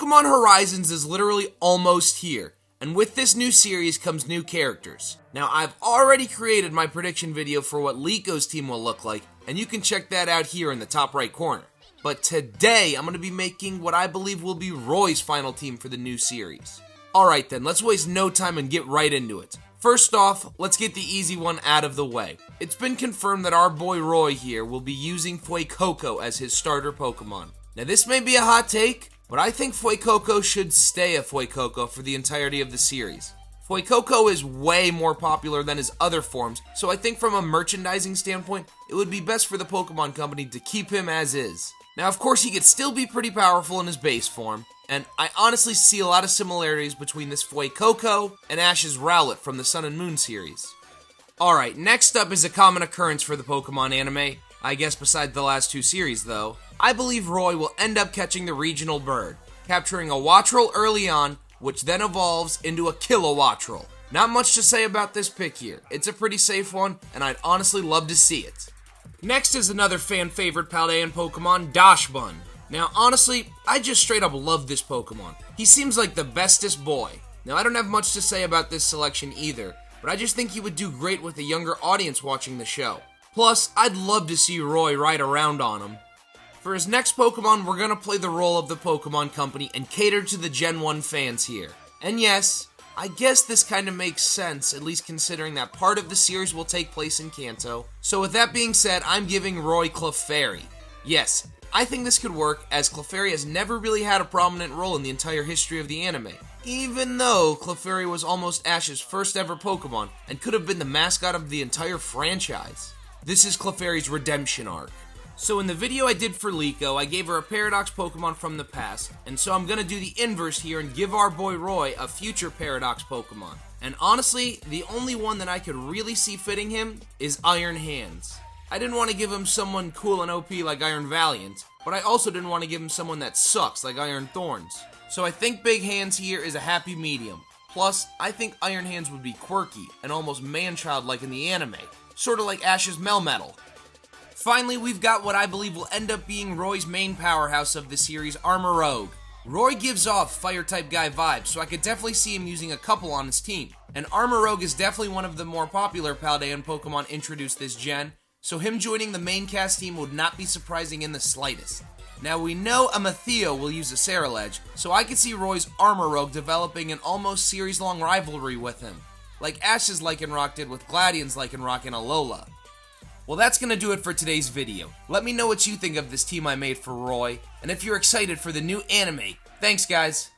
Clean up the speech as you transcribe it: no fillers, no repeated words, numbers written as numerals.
Pokémon Horizons is literally almost here, and with this new series comes new characters. Now, I've already created my prediction video for what Liko's team will look like, and you can check that out here in the top right corner. But today, I'm going to be making what I believe will be Roy's final team for the new series. Alright then, let's waste no time and get right into it. First off, let's get the easy one out of the way. It's been confirmed that our boy Roy here will be using Fuecoco as his starter Pokemon. Now this may be a hot take, but I think Fuecoco should stay a Fuecoco for the entirety of the series. Fuecoco is way more popular than his other forms, so I think from a merchandising standpoint, it would be best for the Pokemon Company to keep him as is. Now of course he could still be pretty powerful in his base form, and I honestly see a lot of similarities between this Fuecoco and Ash's Rowlet from the Sun and Moon series. Alright, next up is a common occurrence for the Pokemon anime, I guess besides the last two series though. I believe Roy will end up catching the regional bird, capturing a Wattrel early on, which then evolves into a Kilowattrel. Not much to say about this pick here, it's a pretty safe one, and I'd honestly love to see it. Next is another fan favorite Paldean Pokemon, Dachshund. Now, honestly, I just straight up love this Pokemon. He seems like the bestest boy. Now, I don't have much to say about this selection either, but I just think he would do great with a younger audience watching the show. Plus, I'd love to see Roy ride around on him. For his next Pokemon, we're gonna play the role of the Pokemon Company and cater to the Gen 1 fans here. And yes, I guess this kind of makes sense, at least considering that part of the series will take place in Kanto. So with that being said, I'm giving Roy Clefairy. Yes, I think this could work, as Clefairy has never really had a prominent role in the entire history of the anime, even though Clefairy was almost Ash's first ever Pokemon and could have been the mascot of the entire franchise. This is Clefairy's redemption arc. So in the video I did for Liko, I gave her a Paradox Pokemon from the past, and so I'm gonna do the inverse here and give our boy Roy a future Paradox Pokemon. And honestly, the only one that I could really see fitting him is Iron Hands. I didn't want to give him someone cool and OP like Iron Valiant, but I also didn't want to give him someone that sucks like Iron Thorns. So I think Big Hands here is a happy medium. Plus, I think Iron Hands would be quirky and almost man-child-like in the anime, sorta like Ash's Melmetal. Finally, we've got what I believe will end up being Roy's main powerhouse of the series, Armarouge. Roy gives off Fire-type guy vibes, so I could definitely see him using a couple on his team. And Armarouge is definitely one of the more popular Paldean Pokemon introduced this gen, so him joining the main cast team would not be surprising in the slightest. Now we know Amatheo will use a Ceruledge, so I could see Roy's Armarouge developing an almost series-long rivalry with him, like Ash's Lycanroc did with Gladian's Lycanroc in Alola. Well, that's gonna do it for today's video. Let me know what you think of this team I made for Roy, and if you're excited for the new anime. Thanks, guys!